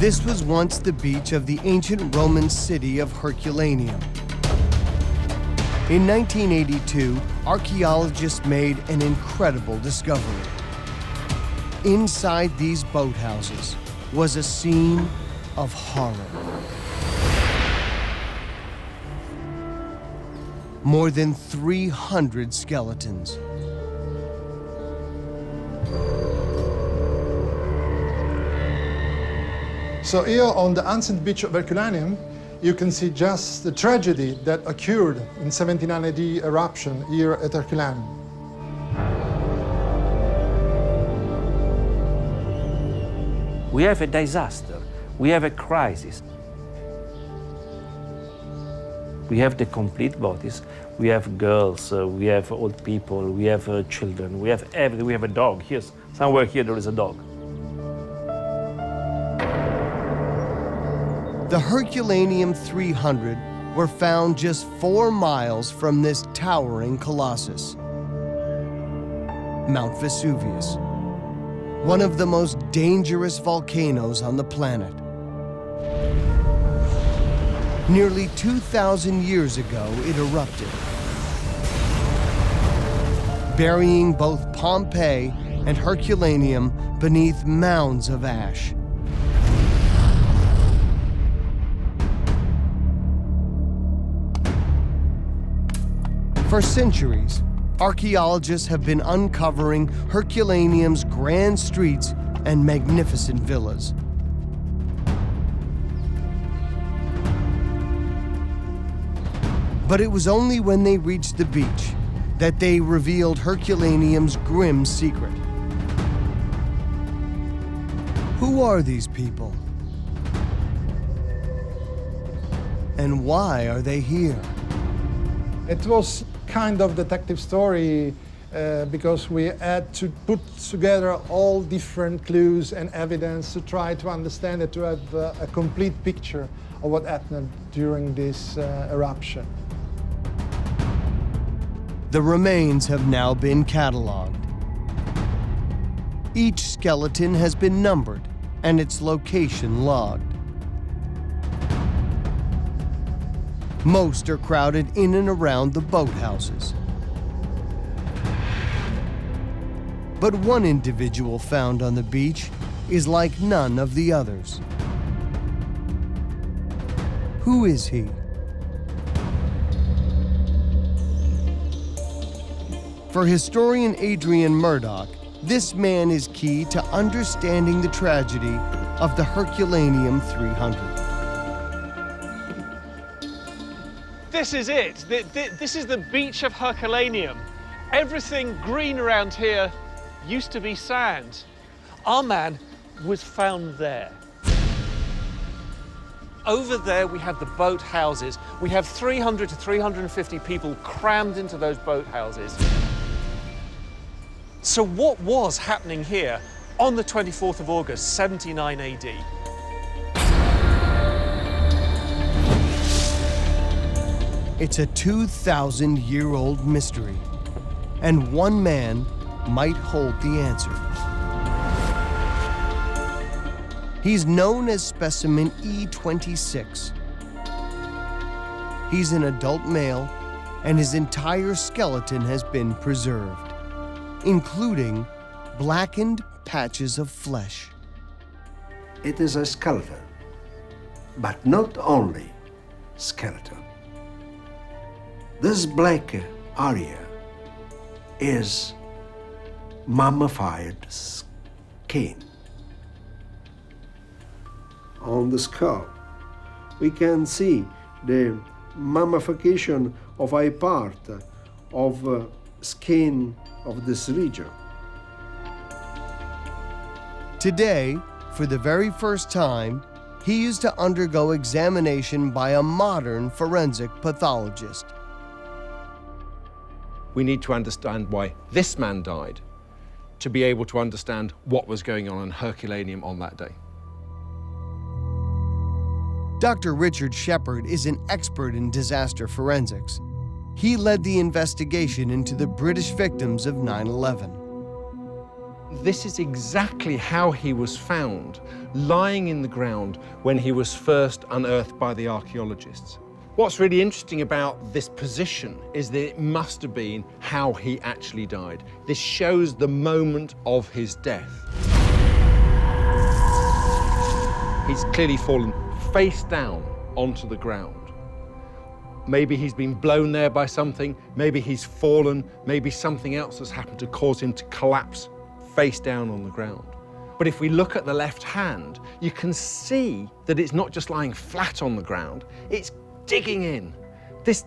This was once the beach of the ancient Roman city of Herculaneum. In 1982, archaeologists made an incredible discovery. Inside these boathouses was a scene of horror. More than 300 skeletons. So here on the ancient beach of Herculaneum, you can see just the tragedy that occurred in 79 AD eruption here at Herculaneum. We have a disaster, we have a crisis. We have the complete bodies, we have girls, we have old people, we have children, we have everything, we have a dog. Here's, somewhere here there is a dog. The Herculaneum 300 were found just 4 miles from this towering colossus, Mount Vesuvius, one of the most dangerous volcanoes on the planet. Nearly 2,000 years ago, it erupted, burying both Pompeii and Herculaneum beneath mounds of ash. For centuries, archaeologists have been uncovering Herculaneum's grand streets and magnificent villas. But it was only when they reached the beach that they revealed Herculaneum's grim secret. Who are these people? And why are they here? It was kind of detective story because we had to put together all different clues and evidence to try to understand it, to have a complete picture of what happened during this eruption. The remains have now been cataloged. Each skeleton has been numbered and its location logged. Most are crowded in and around the boathouses. But one individual found on the beach is like none of the others. Who is he? For historian Adrian Murdoch, this man is key to understanding the tragedy of the Herculaneum 300. This is it. This is the beach of Herculaneum. Everything green around here used to be sand. Our man was found there. Over there we have the boat houses. We have 300 to 350 people crammed into those boat houses. So what was happening here on the 24th of August, 79 AD? It's a 2,000-year-old mystery, and one man might hold the answer. He's known as specimen E26. He's an adult male, and his entire skeleton has been preserved, including blackened patches of flesh. It is a skeleton, but not only skeleton. This black area is mummified skin. On the skull, we can see the mummification of a part of skin of this region. Today, for the very first time, he is to undergo examination by a modern forensic pathologist. We need to understand why this man died to be able to understand what was going on in Herculaneum on that day. Dr. Richard Shepard is an expert in disaster forensics. He led the investigation into the British victims of 9/11. This is exactly how he was found lying in the ground when he was first unearthed by the archaeologists. What's really interesting about this position is that it must have been how he actually died. This shows the moment of his death. He's clearly fallen face down onto the ground. Maybe he's been blown there by something, maybe he's fallen, maybe something else has happened to cause him to collapse face down on the ground. But if we look at the left hand, you can see that it's not just lying flat on the ground, it's digging in. This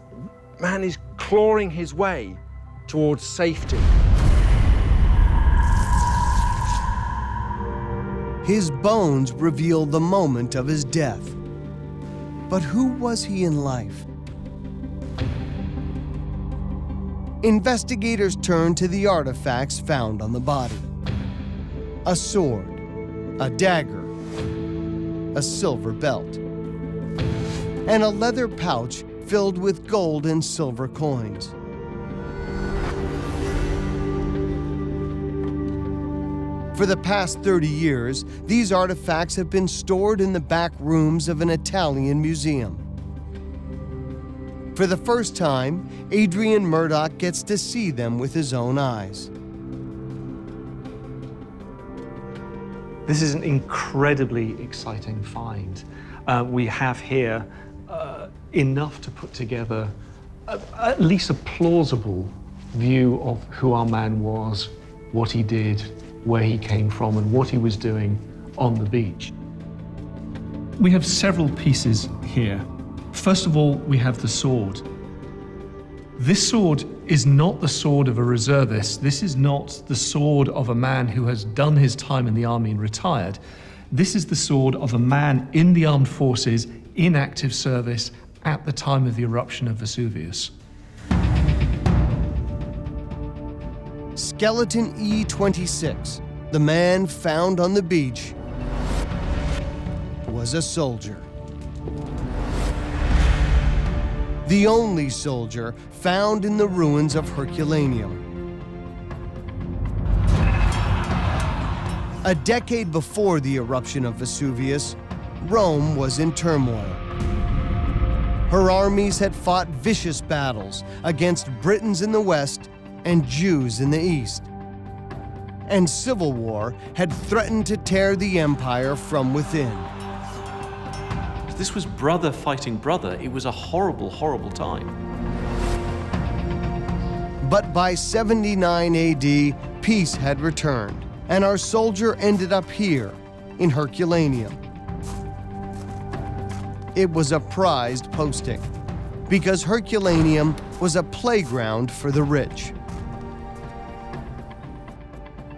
man is clawing his way towards safety. His bones reveal the moment of his death. But who was he in life? Investigators turn to the artifacts found on the body. A sword, a dagger, a silver belt, and a leather pouch filled with gold and silver coins. For the past 30 years, these artifacts have been stored in the back rooms of an Italian museum. For the first time, Adrian Murdoch gets to see them with his own eyes. This is an incredibly exciting find. We have here enough to put together at least a plausible view of who our man was, what he did, where he came from, and what he was doing on the beach. We have several pieces here. First of all, we have the sword. This sword is not the sword of a reservist. This is not the sword of a man who has done his time in the army and retired. This is the sword of a man in the armed forces in active service at the time of the eruption of Vesuvius. Skeleton E26, the man found on the beach, was a soldier. The only soldier found in the ruins of Herculaneum. A decade before the eruption of Vesuvius, Rome was in turmoil. Her armies had fought vicious battles against Britons in the west and Jews in the east. And civil war had threatened to tear the empire from within. This was brother fighting brother. It was a horrible, horrible time. But by 79 AD, peace had returned, and our soldier ended up here, in Herculaneum. It was a prized posting, because Herculaneum was a playground for the rich.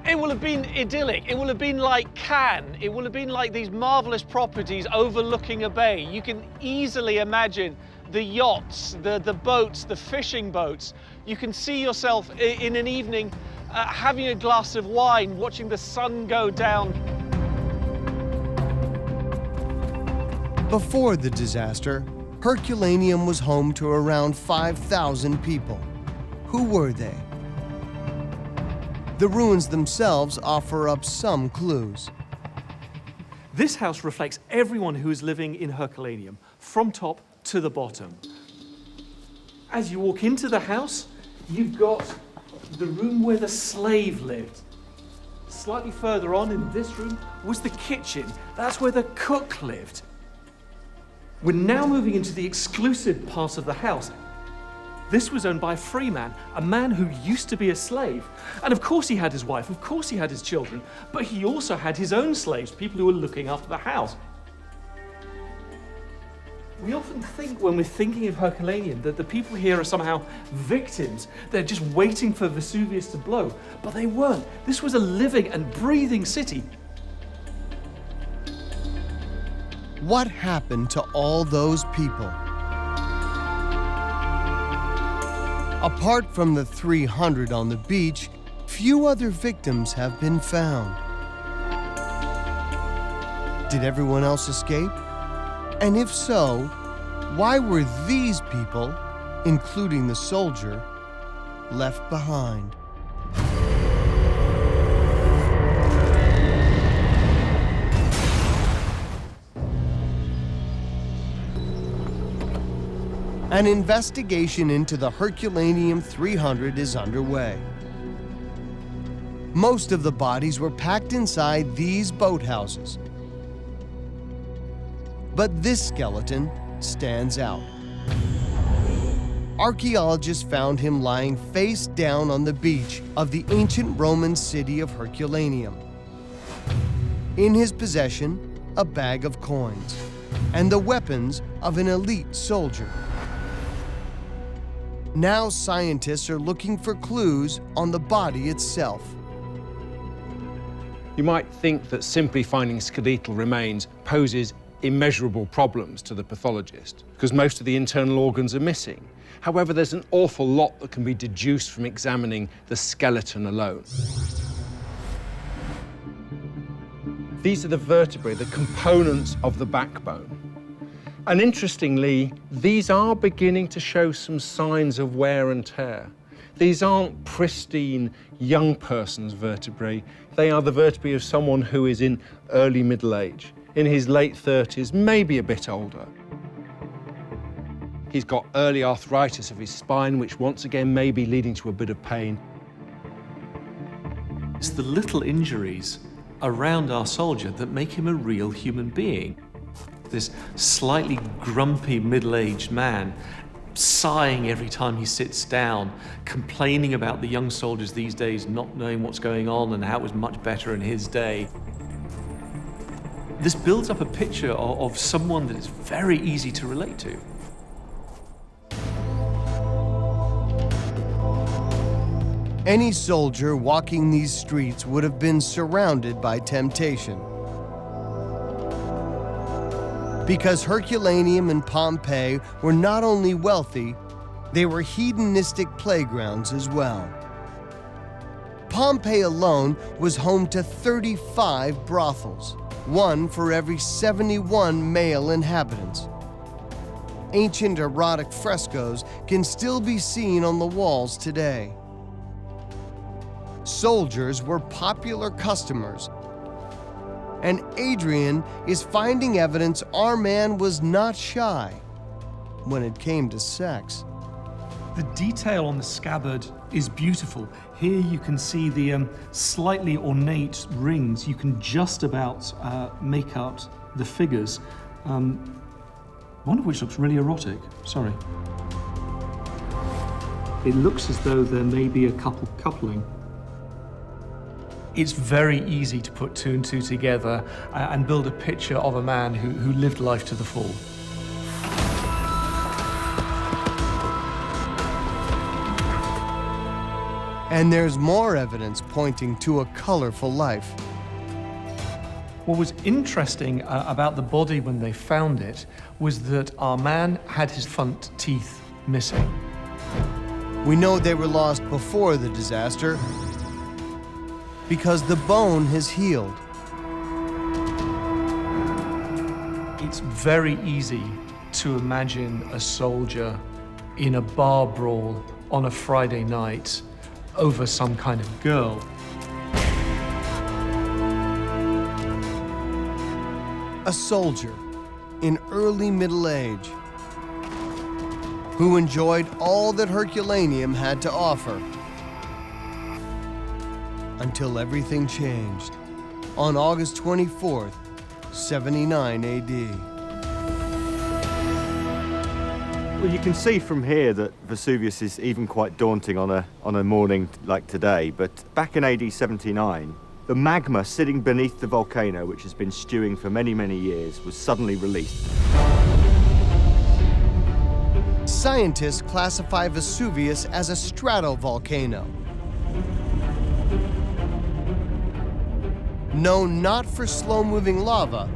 It will have been idyllic. It will have been like Cannes. It will have been like these marvelous properties overlooking a bay. You can easily imagine the yachts, the boats, the fishing boats. You can see yourself in an evening having a glass of wine, watching the sun go down. Before the disaster, Herculaneum was home to around 5,000 people. Who were they? The ruins themselves offer up some clues. This house reflects everyone who is living in Herculaneum, from top to the bottom. As you walk into the house, you've got the room where the slave lived. Slightly further on in this room was the kitchen. That's where the cook lived. We're now moving into the exclusive part of the house. This was owned by a free man, a man who used to be a slave. And of course he had his wife, of course he had his children, but he also had his own slaves, people who were looking after the house. We often think, when we're thinking of Herculaneum, that the people here are somehow victims. They're just waiting for Vesuvius to blow, but they weren't. This was a living and breathing city. What happened to all those people? Apart from the 300 on the beach, few other victims have been found. Did everyone else escape? And if so, why were these people, including the soldier, left behind? An investigation into the Herculaneum 300 is underway. Most of the bodies were packed inside these boathouses. But this skeleton stands out. Archaeologists found him lying face down on the beach of the ancient Roman city of Herculaneum. In his possession, a bag of coins and the weapons of an elite soldier. Now scientists are looking for clues on the body itself. You might think that simply finding skeletal remains poses immeasurable problems to the pathologist because most of the internal organs are missing. However, there's an awful lot that can be deduced from examining the skeleton alone. These are the vertebrae, the components of the backbone. And interestingly, these are beginning to show some signs of wear and tear. These aren't pristine young person's vertebrae. They are the vertebrae of someone who is in early middle age, in his late 30s, maybe a bit older. He's got early arthritis of his spine, which once again may be leading to a bit of pain. It's the little injuries around our soldier that make him a real human being. This slightly grumpy middle-aged man, sighing every time he sits down, complaining about the young soldiers these days not knowing what's going on and how it was much better in his day. This builds up a picture of someone that is very easy to relate to. Any soldier walking these streets would have been surrounded by temptation. Because Herculaneum and Pompeii were not only wealthy, they were hedonistic playgrounds as well. Pompeii alone was home to 35 brothels, one for every 71 male inhabitants. Ancient erotic frescoes can still be seen on the walls today. Soldiers were popular customers, and Adrian is finding evidence our man was not shy when it came to sex. The detail on the scabbard is beautiful. Here you can see the slightly ornate rings. You can just about make out the figures, one of which looks really erotic. Sorry. It looks as though there may be a couple coupling. It's very easy to put two and two together and build a picture of a man who lived life to the full. And there's more evidence pointing to a colorful life. What was interesting about the body when they found it was that our man had his front teeth missing. We know they were lost before the disaster because the bone has healed. It's very easy to imagine a soldier in a bar brawl on a Friday night over some kind of girl. A soldier in early middle age who enjoyed all that Herculaneum had to offer until everything changed on August 24th, 79 AD. Well, you can see from here that Vesuvius is even quite daunting on a morning like today, but back in AD 79, the magma sitting beneath the volcano, which has been stewing for many, many years, was suddenly released. Scientists classify Vesuvius as a stratovolcano, known not for slow-moving lava,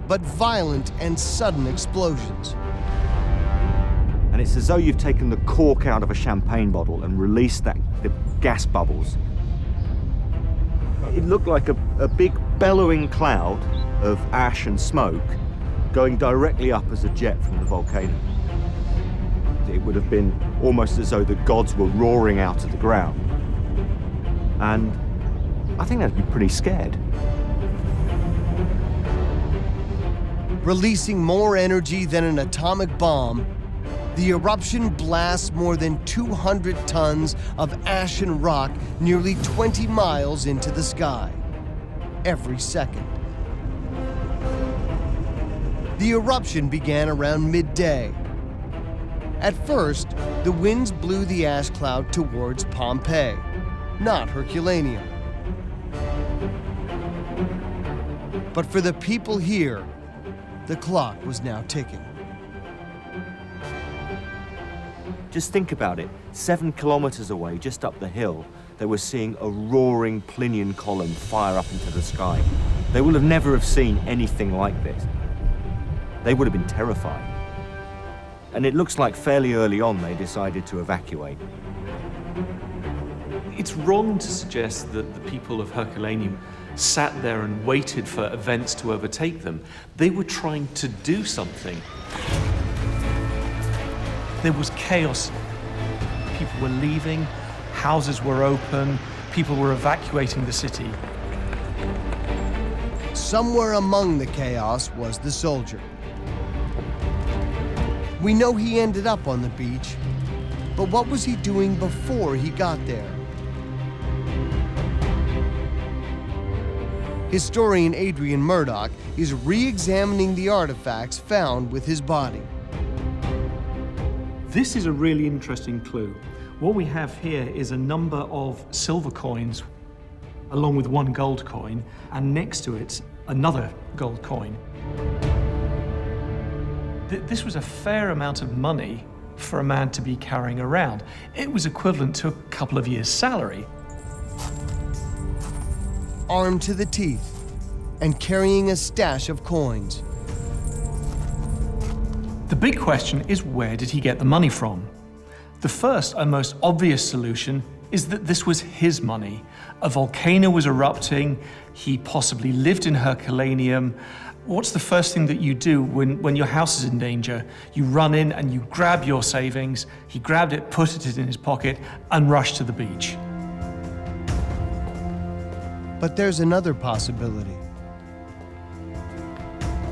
but violent and sudden explosions. And it's as though you've taken the cork out of a champagne bottle and released the gas bubbles. It looked like a big bellowing cloud of ash and smoke going directly up as a jet from the volcano. It would have been almost as though the gods were roaring out of the ground. And I think they'd be pretty scared. Releasing more energy than an atomic bomb, the eruption blasts more than 200 tons of ash and rock nearly 20 miles into the sky every second. The eruption began around midday. At first, the winds blew the ash cloud towards Pompeii, not Herculaneum. But for the people here, the clock was now ticking. Just think about it. 7 kilometers away, just up the hill, they were seeing a roaring Plinian column fire up into the sky. They would have never have seen anything like this. They would have been terrified. And it looks like fairly early on they decided to evacuate. It's wrong to suggest that the people of Herculaneum sat there and waited for events to overtake them. They were trying to do something. There was chaos. People were leaving, houses were open, people were evacuating the city. Somewhere among the chaos was the soldier. We know he ended up on the beach, but what was he doing before he got there? Historian Adrian Murdoch is re-examining the artifacts found with his body. This is a really interesting clue. What we have here is a number of silver coins, along with one gold coin, and next to it, another gold coin. This was a fair amount of money for a man to be carrying around. It was equivalent to a couple of years' salary. Armed to the teeth and carrying a stash of coins. The big question is, where did he get the money from? The first and most obvious solution is that this was his money. A volcano was erupting, he possibly lived in Herculaneum. What's the first thing that you do when your house is in danger? You run in and you grab your savings. He grabbed it, put it in his pocket, and rushed to the beach. But there's another possibility.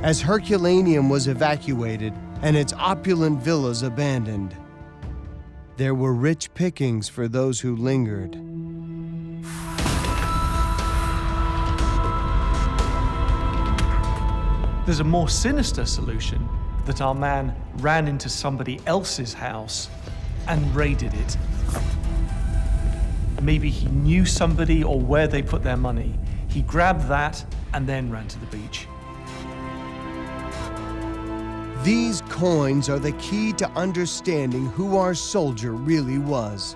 As Herculaneum was evacuated and its opulent villas abandoned, there were rich pickings for those who lingered. There's a more sinister solution, that our man ran into somebody else's house and raided it. Maybe he knew somebody or where they put their money. He grabbed that and then ran to the beach. These coins are the key to understanding who our soldier really was.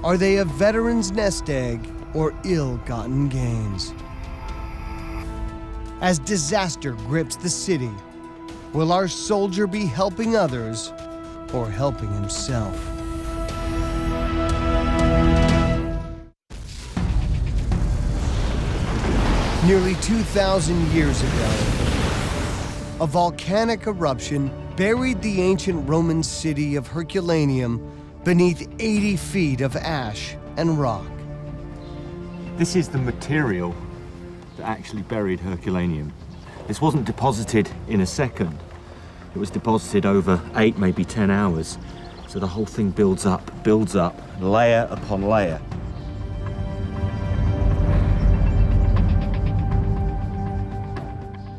Are they a veteran's nest egg or ill-gotten gains? As disaster grips the city, will our soldier be helping others or helping himself? Nearly 2,000 years ago, a volcanic eruption buried the ancient Roman city of Herculaneum beneath 80 feet of ash and rock. This is the material that actually buried Herculaneum. This wasn't deposited in a second. It was deposited over 8, maybe 10 hours. So the whole thing builds up, layer upon layer.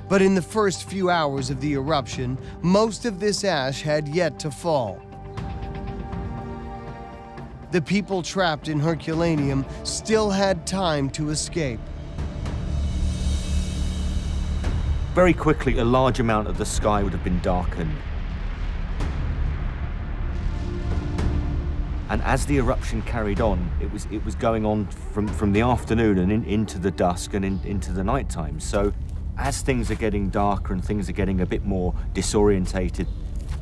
But in the first few hours of the eruption, most of this ash had yet to fall. The people trapped in Herculaneum still had time to escape. Very quickly, a large amount of the sky would have been darkened. And as the eruption carried on, it was going on from the afternoon and into the dusk and into the nighttime. So as things are getting darker and things are getting a bit more disorientated,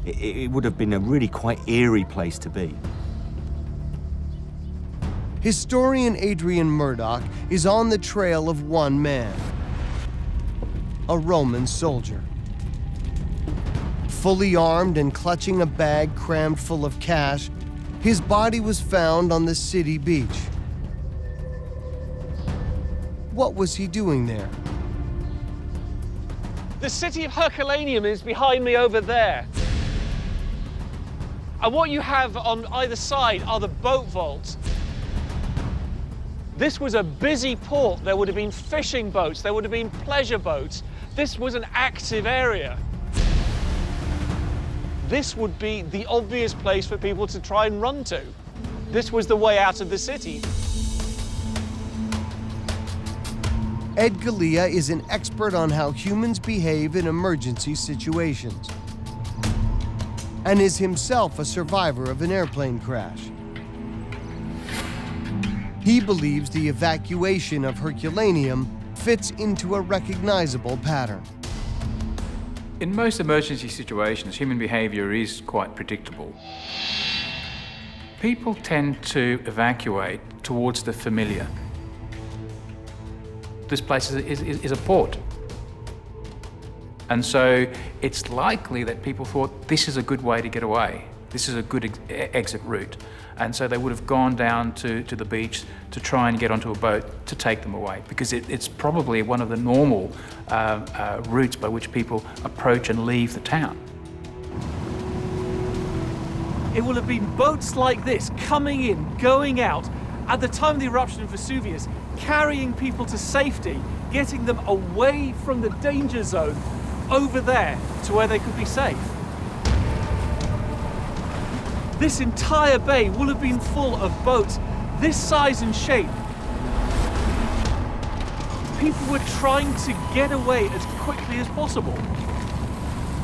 it would have been a really quite eerie place to be. Historian Adrian Murdoch is on the trail of one man, a Roman soldier. Fully armed and clutching a bag crammed full of cash, his body was found on the city beach. What was he doing there? The city of Herculaneum is behind me over there. And what you have on either side are the boat vaults. This was a busy port. There would have been fishing boats, there would have been pleasure boats. This was an active area. This would be the obvious place for people to try and run to. This was the way out of the city. Ed Galea is an expert on how humans behave in emergency situations and is himself a survivor of an airplane crash. He believes the evacuation of Herculaneum fits into a recognizable pattern. In most emergency situations, human behavior is quite predictable. People tend to evacuate towards the familiar. This place is a port. And so it's likely that people thought this is a good way to get away. This is a good exit route. And so they would have gone down to the beach to try and get onto a boat to take them away, because it's probably one of the normal routes by which people approach and leave the town. It will have been boats like this coming in, going out, at the time of the eruption of Vesuvius, carrying people to safety, getting them away from the danger zone over there to where they could be safe. This entire bay will have been full of boats this size and shape. People were trying to get away as quickly as possible.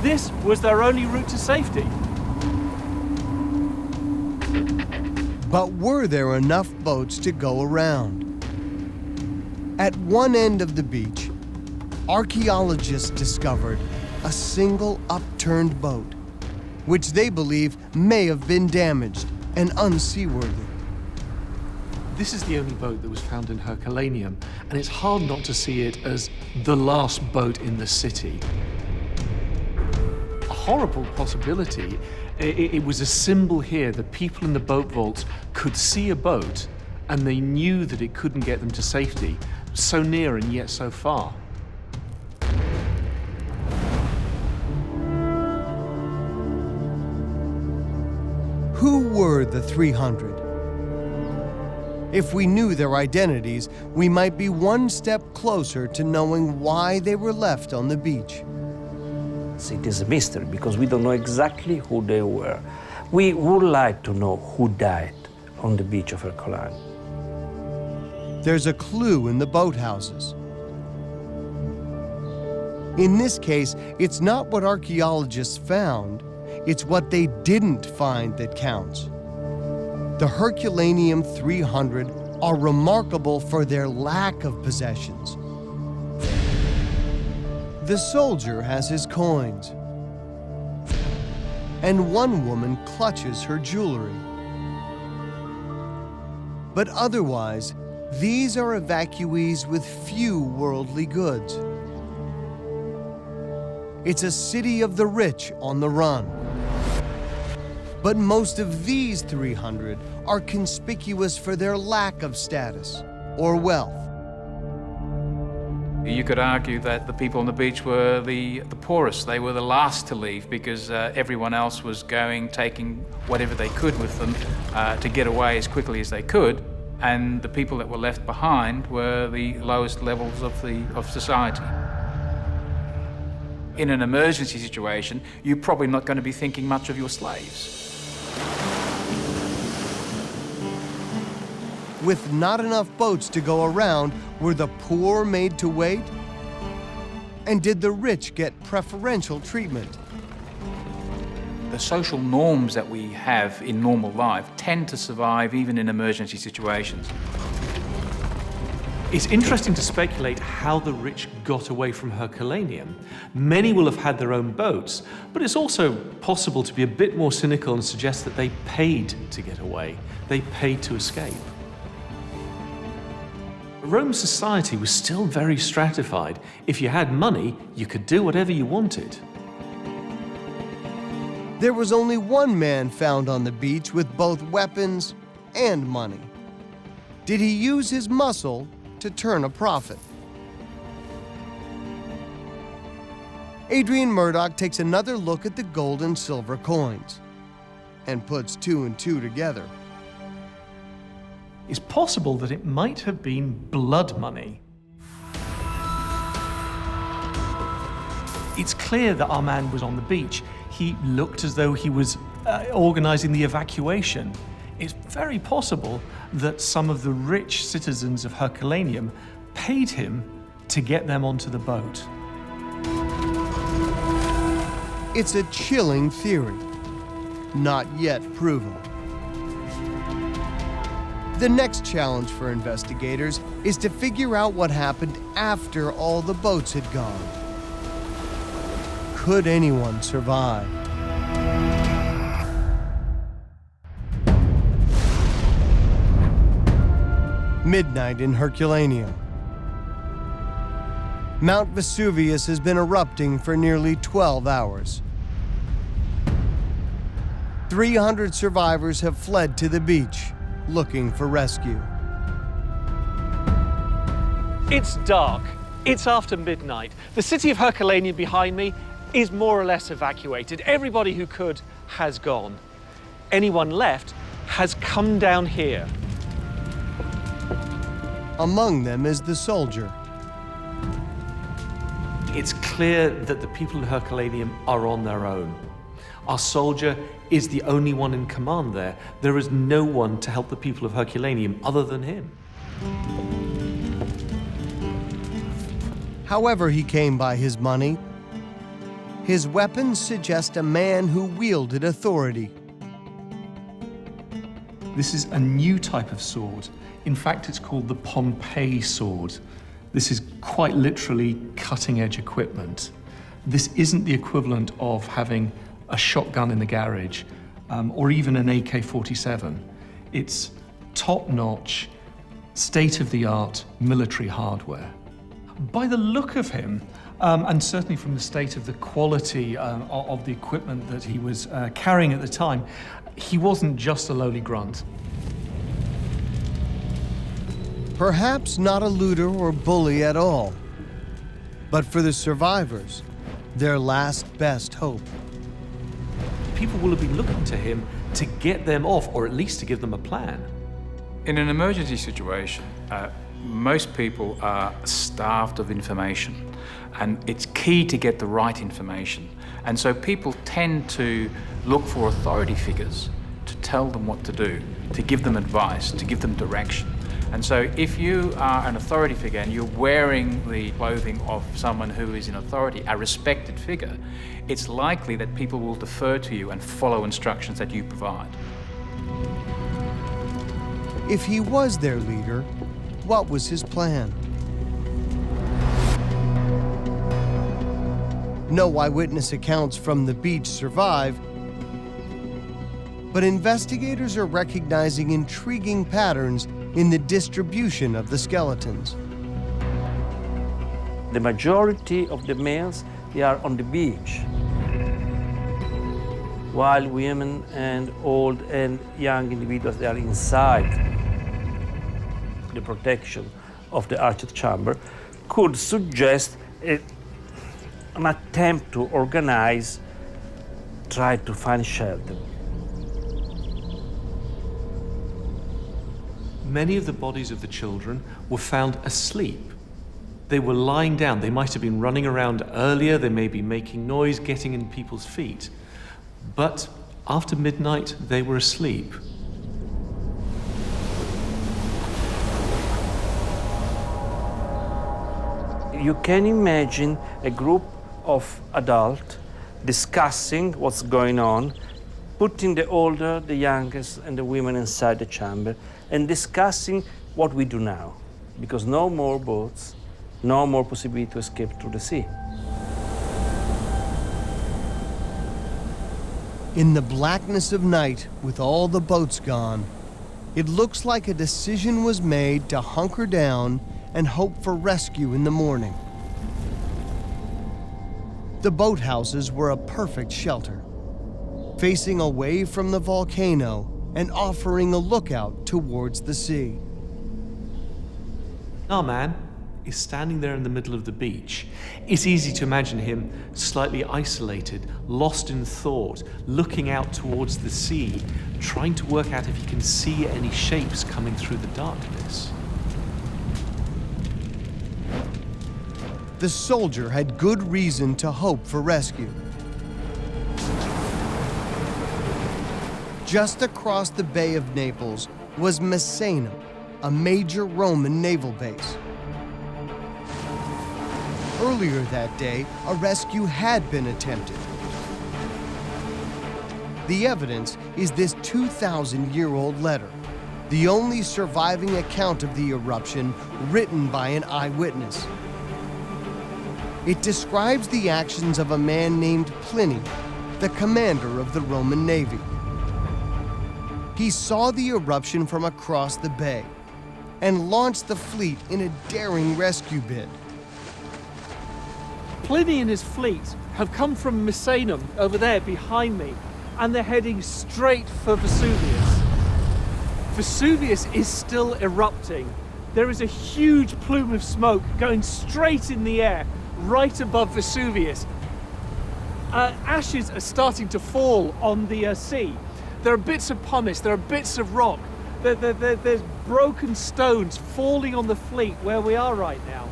This was their only route to safety. But were there enough boats to go around? At one end of the beach, archaeologists discovered a single upturned boat, which they believe may have been damaged and unseaworthy. This is the only boat that was found in Herculaneum, and it's hard not to see it as the last boat in the city. A horrible possibility. It was a symbol here that people in the boat vaults could see a boat and they knew that it couldn't get them to safety, so near and yet so far. Who were the 300? If we knew their identities, we might be one step closer to knowing why they were left on the beach. It is a mystery because we don't know exactly who they were. We would like to know who died on the beach of Herculaneum. There's a clue in the boathouses. In this case, it's not what archaeologists found, it's what they didn't find that counts. The Herculaneum 300 are remarkable for their lack of possessions. The soldier has his coins, and one woman clutches her jewelry. But otherwise, these are evacuees with few worldly goods. It's a city of the rich on the run. But most of these 300 are conspicuous for their lack of status or wealth. You could argue that the people on the beach were the poorest. They were the last to leave because everyone else was going, taking whatever they could with them to get away as quickly as they could. And the people that were left behind were the lowest levels of society. In an emergency situation, you're probably not going to be thinking much of your slaves. With not enough boats to go around, were the poor made to wait? And did the rich get preferential treatment? The social norms that we have in normal life tend to survive even in emergency situations. It's interesting to speculate how the rich got away from Herculaneum. Many will have had their own boats, but it's also possible to be a bit more cynical and suggest that they paid to get away. They paid to escape. Rome's society was still very stratified. If you had money, you could do whatever you wanted. There was only one man found on the beach with both weapons and money. Did he use his muscle to turn a profit? Adrian Murdoch takes another look at the gold and silver coins and puts 2 and 2 together. It's possible that it might have been blood money. It's clear that our man was on the beach. He looked as though he was organizing the evacuation. It's very possible that some of the rich citizens of Herculaneum paid him to get them onto the boat. It's a chilling theory, not yet proven. The next challenge for investigators is to figure out what happened after all the boats had gone. Could anyone survive? Midnight in Herculaneum. Mount Vesuvius has been erupting for nearly 12 hours. 300 survivors have fled to the beach, looking for rescue. It's dark. It's after midnight. The city of Herculaneum behind me is more or less evacuated. Everybody who could has gone. Anyone left has come down here. Among them is the soldier. It's clear that the people in Herculaneum are on their own. Our soldier is the only one in command there. There is no one to help the people of Herculaneum other than him. However he came by his money, his weapons suggest a man who wielded authority. This is a new type of sword. In fact, it's called the Pompeii sword. This is quite literally cutting-edge equipment. This isn't the equivalent of having a shotgun in the garage or even an AK-47. It's top-notch, state-of-the-art military hardware. By the look of him, and certainly from the state of the quality of the equipment that he was carrying at the time, he wasn't just a lowly grunt. Perhaps not a looter or bully at all, but for the survivors, their last best hope. People will have been looking to him to get them off, or at least to give them a plan. In an emergency situation, most people are starved of information, and it's key to get the right information. And so people tend to look for authority figures to tell them what to do, to give them advice, to give them direction. And so if you are an authority figure and you're wearing the clothing of someone who is in authority, a respected figure, it's likely that people will defer to you and follow instructions that you provide. If he was their leader, what was his plan? No eyewitness accounts from the beach survive, but investigators are recognizing intriguing patterns in the distribution of the skeletons. The majority of the males, they are on the beach, while women and old and young individuals, they are inside. The protection of the arched chamber could suggest an attempt to organize, try to find shelter. Many of the bodies of the children were found asleep. They were lying down. They might have been running around earlier. They may be making noise, getting in people's feet. But after midnight, they were asleep. You can imagine a group of adults discussing what's going on, putting the older, the youngest, and the women inside the chamber, and discussing what we do now, because no more boats, no more possibility to escape through the sea. In the blackness of night, with all the boats gone, it looks like a decision was made to hunker down and hope for rescue in the morning. The boathouses were a perfect shelter, facing away from the volcano and offering a lookout towards the sea. Our man is standing there in the middle of the beach, it's easy to imagine him slightly isolated, lost in thought, looking out towards the sea, trying to work out if he can see any shapes coming through the darkness. The soldier had good reason to hope for rescue. Just across the Bay of Naples was Misenum, a major Roman naval base. Earlier that day, a rescue had been attempted. The evidence is this 2,000-year-old letter, the only surviving account of the eruption written by an eyewitness. It describes the actions of a man named Pliny, the commander of the Roman Navy. He saw the eruption from across the bay and launched the fleet in a daring rescue bid. Pliny and his fleet have come from Misenum, over there behind me, and they're heading straight for Vesuvius. Vesuvius is still erupting. There is a huge plume of smoke going straight in the air, right above Vesuvius. Ashes are starting to fall on the sea. There are bits of pumice, there are bits of rock, there's broken stones falling on the fleet where we are right now.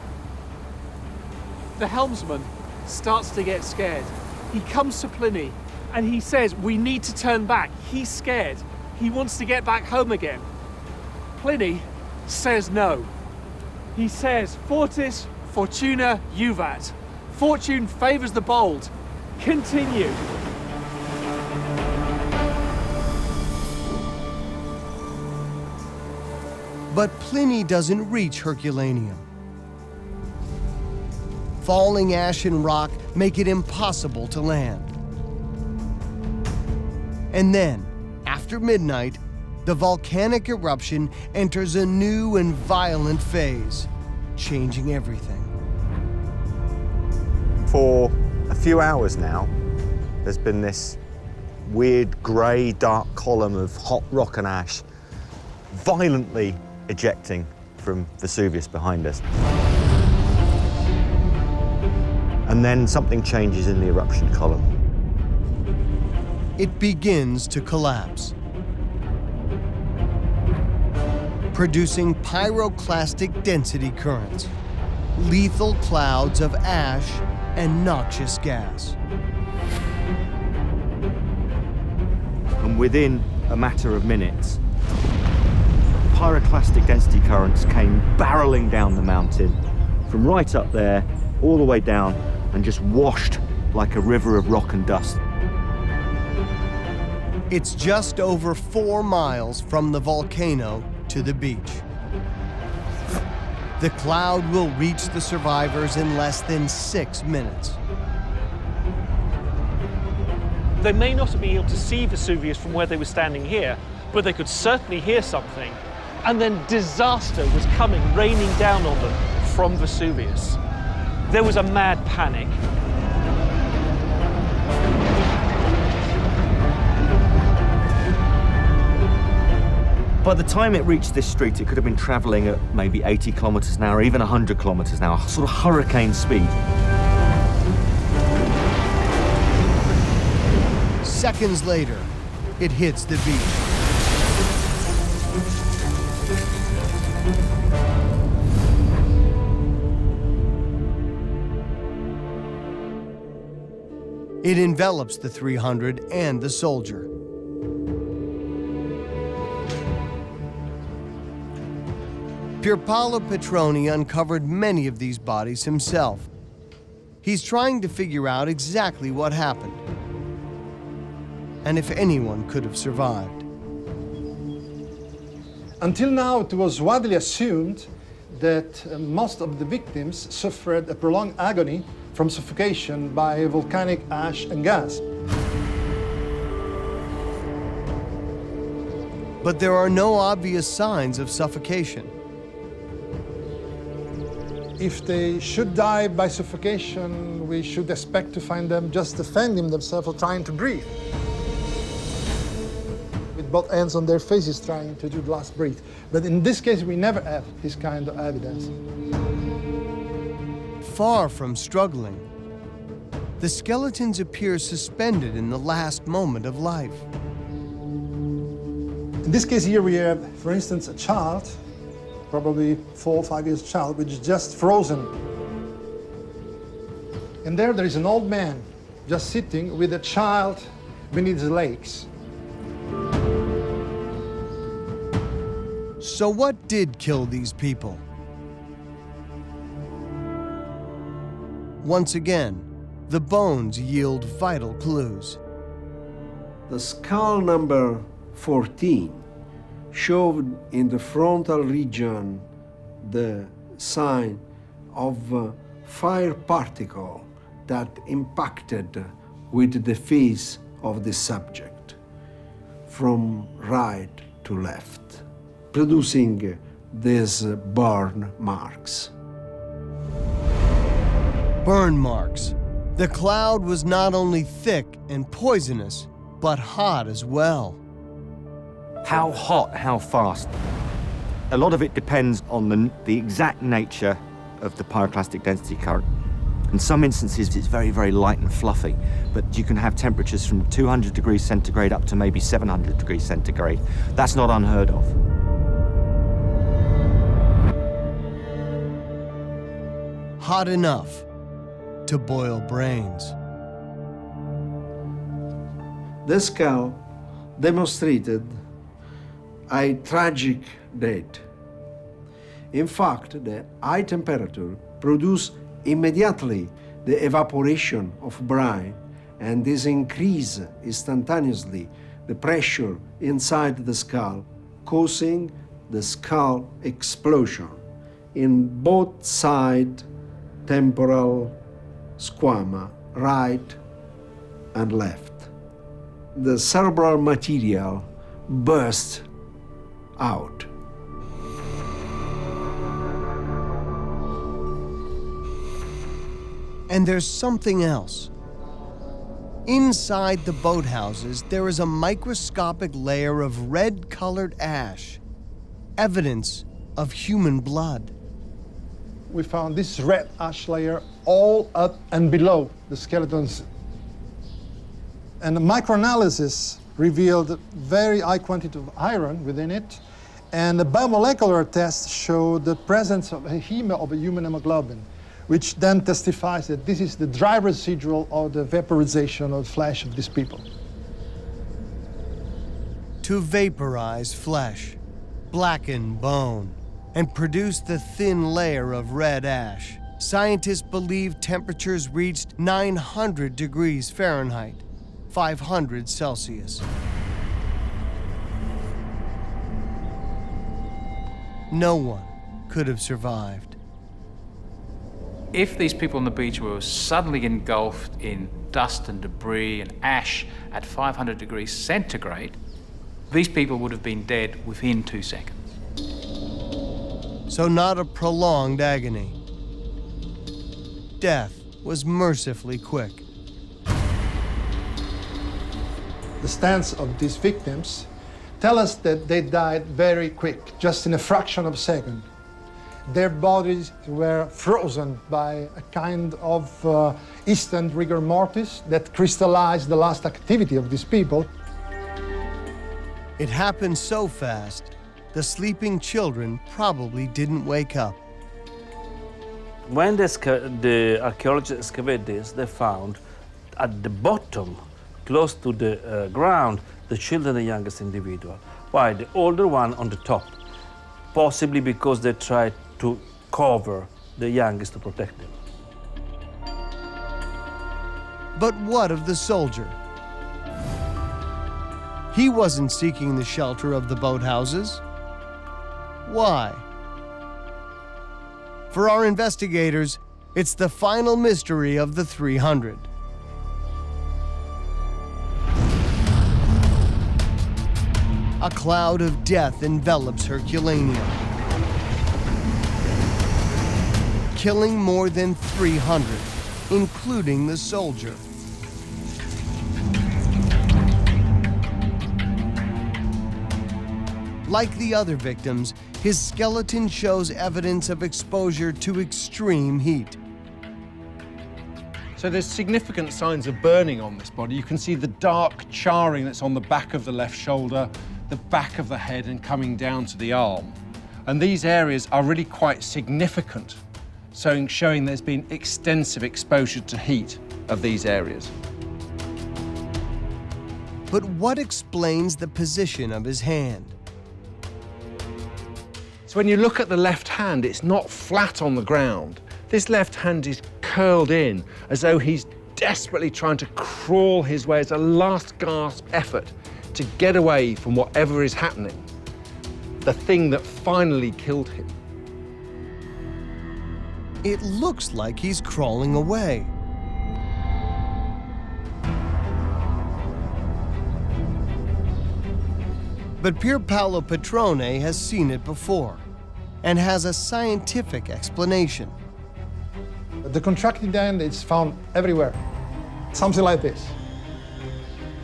The helmsman starts to get scared. He comes to Pliny and he says, we need to turn back. He's scared. He wants to get back home again. Pliny says no. He says, Fortis fortuna juvat. Fortune favors the bold. Continue. But Pliny doesn't reach Herculaneum. Falling ash and rock make it impossible to land. And then, after midnight, the volcanic eruption enters a new and violent phase, changing everything. For a few hours now, there's been this weird grey, dark column of hot rock and ash violently ejecting from Vesuvius behind us. And then something changes in the eruption column. It begins to collapse, producing pyroclastic density currents, lethal clouds of ash and noxious gas. And within a matter of minutes, pyroclastic density currents came barreling down the mountain from right up there all the way down and just washed like a river of rock and dust. It's just over 4 miles from the volcano to the beach. The cloud will reach the survivors in less than 6 minutes. They may not be able to see Vesuvius from where they were standing here, but they could certainly hear something. And then disaster was coming, raining down on them from Vesuvius. There was a mad panic. By the time it reached this street, it could have been traveling at maybe 80 kilometers an hour, even 100 kilometers an hour, sort of hurricane speed. Seconds later, it hits the beach. It envelops the 300 and the soldier. Pierpaolo Petroni uncovered many of these bodies himself. He's trying to figure out exactly what happened and if anyone could have survived. Until now, it was widely assumed that most of the victims suffered a prolonged agony from suffocation by volcanic ash and gas. But there are no obvious signs of suffocation. If they should die by suffocation, we should expect to find them just defending themselves or trying to breathe, with both hands on their faces trying to do the last breath. But in this case, we never have this kind of evidence. far from struggling. The skeletons appear suspended in the last moment of life. In this case here we have, for instance, a child, probably 4 or 5 years child, which is just frozen. And there is an old man just sitting with a child beneath his legs. So what did kill these people? Once again, the bones yield vital clues. The skull number 14 showed in the frontal region the sign of a fire particle that impacted with the face of the subject from right to left, producing these burn marks. Burn marks. The cloud was not only thick and poisonous, but hot as well. How hot, how fast? A lot of it depends on the exact nature of the pyroclastic density current. In some instances, it's very, very light and fluffy, but you can have temperatures from 200 degrees centigrade up to maybe 700 degrees centigrade. That's not unheard of. Hot enough to boil brains. The skull demonstrated a tragic death. In fact, the high temperature produced immediately the evaporation of brine, and this increased instantaneously the pressure inside the skull, causing the skull explosion in both side temporal squama, right and left. The cerebral material burst out. And there's something else. Inside the boathouses, there is a microscopic layer of red-colored ash, evidence of human blood. We found this red ash layer all up and below the skeletons. And the microanalysis revealed very high quantity of iron within it, and the biomolecular test showed the presence of a heme of a human hemoglobin, which then testifies that this is the dry residual of the vaporization of the flesh of these people. To vaporize flesh, blacken bone, and produce the thin layer of red ash, scientists believe temperatures reached 900 degrees Fahrenheit, 500 Celsius. No one could have survived. If these people on the beach were suddenly engulfed in dust and debris and ash at 500 degrees centigrade, these people would have been dead within 2 seconds. So not a prolonged agony. Death was mercifully quick. The stance of these victims tell us that they died very quick, just in a fraction of a second. Their bodies were frozen by a kind of instant rigor mortis that crystallized the last activity of these people. It happened so fast, the sleeping children probably didn't wake up. When the archaeologists excavated this, they found at the bottom, close to the ground, the children, the youngest individual, while the older one on the top, possibly because they tried to cover the youngest to protect them. But what of the soldier? He wasn't seeking the shelter of the boathouses. Why? For our investigators, it's the final mystery of the 300. A cloud of death envelops Herculaneum, killing more than 300, including the soldier. Like the other victims, his skeleton shows evidence of exposure to extreme heat. So there's significant signs of burning on this body. You can see the dark charring that's on the back of the left shoulder, the back of the head, and coming down to the arm. And these areas are really quite significant, showing there's been extensive exposure to heat of these areas. But what explains the position of his hand? So when you look at the left hand, it's not flat on the ground. This left hand is curled in as though he's desperately trying to crawl his way as a last gasp effort to get away from whatever is happening, the thing that finally killed him. It looks like he's crawling away. But Pier Paolo Petrone has seen it before and has a scientific explanation. The contracted end is found everywhere, something like this,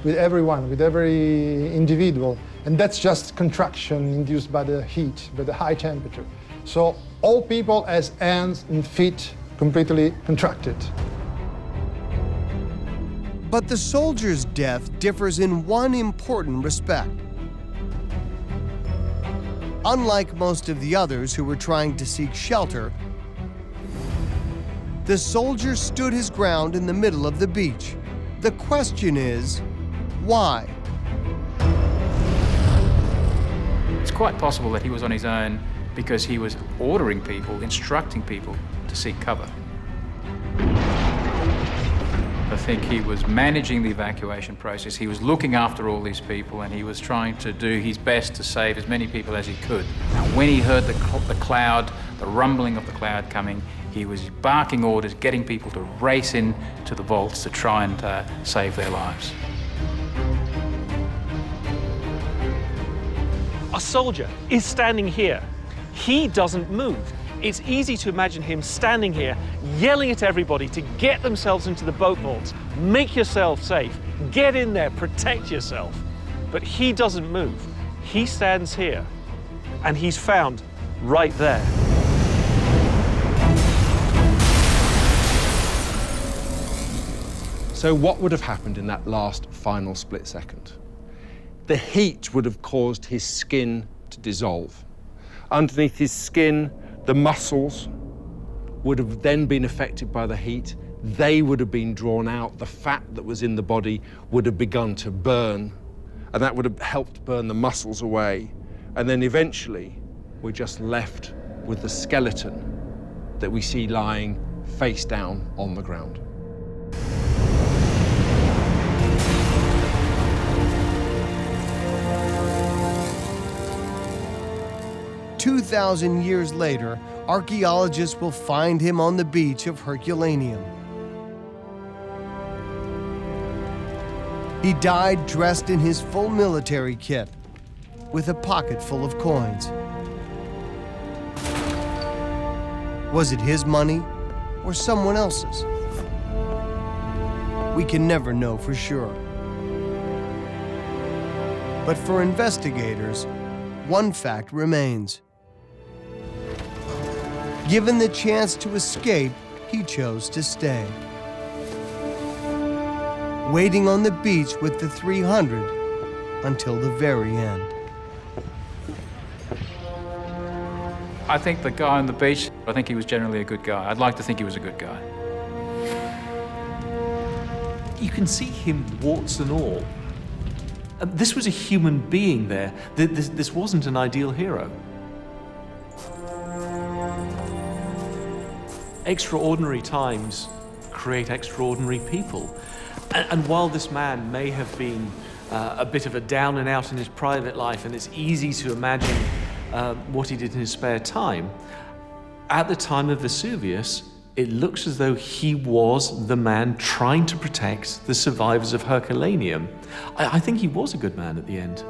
with everyone, with every individual. And that's just contraction induced by the heat, by the high temperature. So all people has hands and feet completely contracted. But the soldier's death differs in one important respect. Unlike most of the others who were trying to seek shelter, the soldier stood his ground in the middle of the beach. The question is, why? It's quite possible that he was on his own because he was ordering people, instructing people to seek cover. I think he was managing the evacuation process. He was looking after all these people, and he was trying to do his best to save as many people as he could. Now, when he heard the cloud, the rumbling of the cloud coming, he was barking orders, getting people to race in to the vaults to try and save their lives. A soldier is standing here. He doesn't move. It's easy to imagine him standing here, yelling at everybody to get themselves into the boat vaults. Make yourself safe. Get in there, protect yourself. But he doesn't move. He stands here, and he's found right there. So what would have happened in that last final split second? The heat would have caused his skin to dissolve. Underneath his skin, the muscles would have then been affected by the heat. They would have been drawn out. The fat that was in the body would have begun to burn, and that would have helped burn the muscles away. And then eventually, we're just left with the skeleton that we see lying face down on the ground. "2,000 years later, archaeologists will find him on the beach of Herculaneum. He died dressed in his full military kit, with a pocket full of coins. Was it his money or someone else's? We can never know for sure. But for investigators, one fact remains. Given the chance to escape, he chose to stay, waiting on the beach with the 300 until the very end. I think the guy on the beach, I think he was generally a good guy. I'd like to think he was a good guy. You can see him, warts and all. This was a human being there. This wasn't an ideal hero. Extraordinary times create extraordinary people. And while this man may have been a bit of a down and out in his private life, and it's easy to imagine what he did in his spare time, at the time of Vesuvius, it looks as though he was the man trying to protect the survivors of Herculaneum. I think he was a good man at the end.